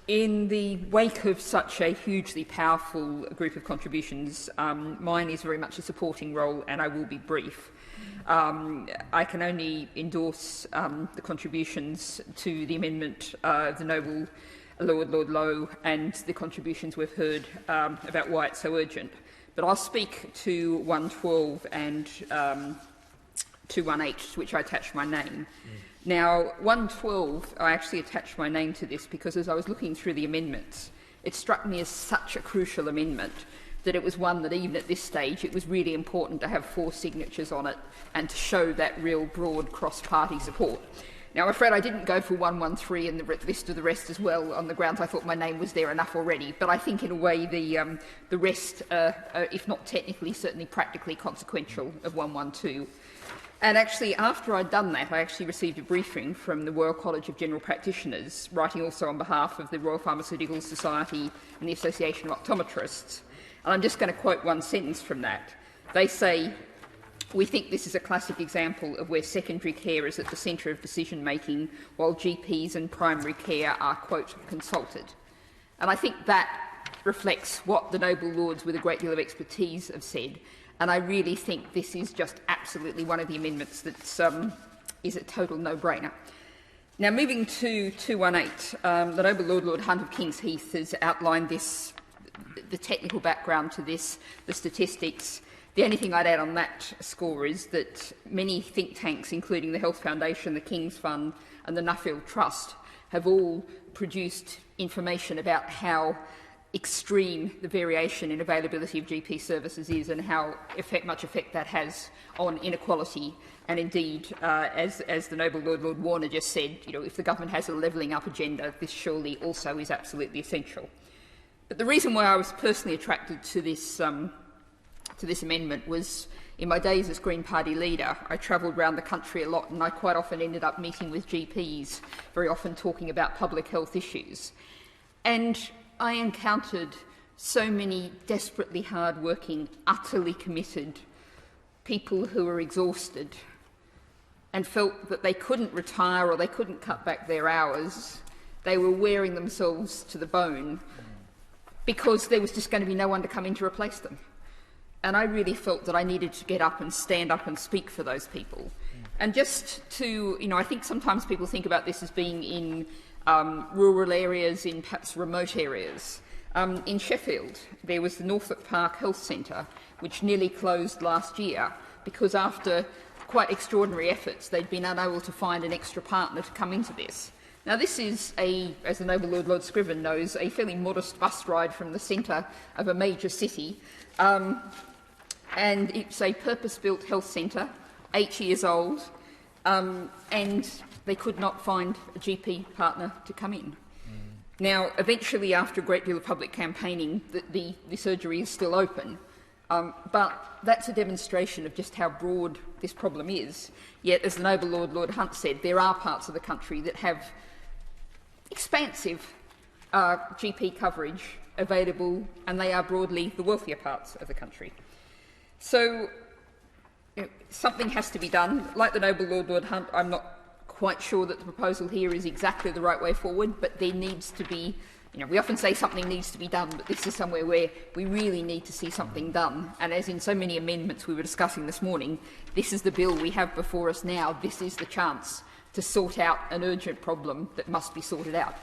In the wake of such a hugely powerful group of contributions, mine is very much a supporting role, and I will be brief. I can only endorse the contributions to the amendment of the Noble Lord Lowe and the contributions we've heard about why it's so urgent. But I'll speak to 112 and 218, to which I attach my name. Now, 112, I actually attached my name to this because as I was looking through the amendments, it struck me as such a crucial amendment that it was one that even at this stage it was really important to have 4 signatures on it and to show that real broad cross-party support. Now, I'm afraid I didn't go for 113 and the list of the rest as well on the grounds I thought my name was there enough already, but I think in a way the rest, if not technically, certainly practically consequential of 112. And actually, after I'd done that, I actually received a briefing from the Royal College of General Practitioners, writing also on behalf of the Royal Pharmaceutical Society and the Association of Optometrists. And I'm just going to quote one sentence from that. They say, "We think this is a classic example of where secondary care is at the centre of decision-making, while GPs and primary care are, quote, consulted." And I think that reflects what the Noble Lords with a great deal of expertise have said. And I really think this is just absolutely one of the amendments that is a total no-brainer. Now, moving to 218, the Noble Lord Hunt of Kings Heath has outlined this, the technical background to this, the statistics. The only thing I'd add on that score is that many think tanks, including the Health Foundation, the King's Fund and the Nuffield Trust, have all produced information about how extreme the variation in availability of GP services is and how much effect that has on inequality. And indeed, as the Noble Lord Warner just said, if the government has a levelling up agenda, this surely also is absolutely essential. But the reason why I was personally attracted to this amendment was in my days as Green Party leader, I travelled around the country a lot and I quite often ended up meeting with GPs, very often talking about public health issues. And I encountered so many desperately hard-working, utterly committed people who were exhausted and felt that they couldn't retire or they couldn't cut back their hours. They were wearing themselves to the bone because there was just going to be no one to come in to replace them. And I really felt that I needed to get up and stand up and speak for those people. And just to, I think sometimes people think about this as being in rural areas, in perhaps remote areas. In Sheffield, there was the Norfolk Park Health Centre, which nearly closed last year because after quite extraordinary efforts, they'd been unable to find an extra partner to come into this. Now, this is, as the Noble Lord Scriven knows, a fairly modest bus ride from the centre of a major city. And it's a purpose-built health centre, 8 years old, and they could not find a GP partner to come in. Now, eventually, after a great deal of public campaigning, the surgery is still open, but that's a demonstration of just how broad this problem is. Yet, as the Noble Lord Hunt said, there are parts of the country that have expansive GP coverage available, and they are broadly the wealthier parts of the country. So, something has to be done. Like the Noble Lord Hunt, I'm not quite sure that the proposal here is exactly the right way forward, but there needs to be, we often say something needs to be done, but this is somewhere where we really need to see something done. And as in so many amendments we were discussing this morning, this is the bill we have before us now. This is the chance to sort out an urgent problem that must be sorted out.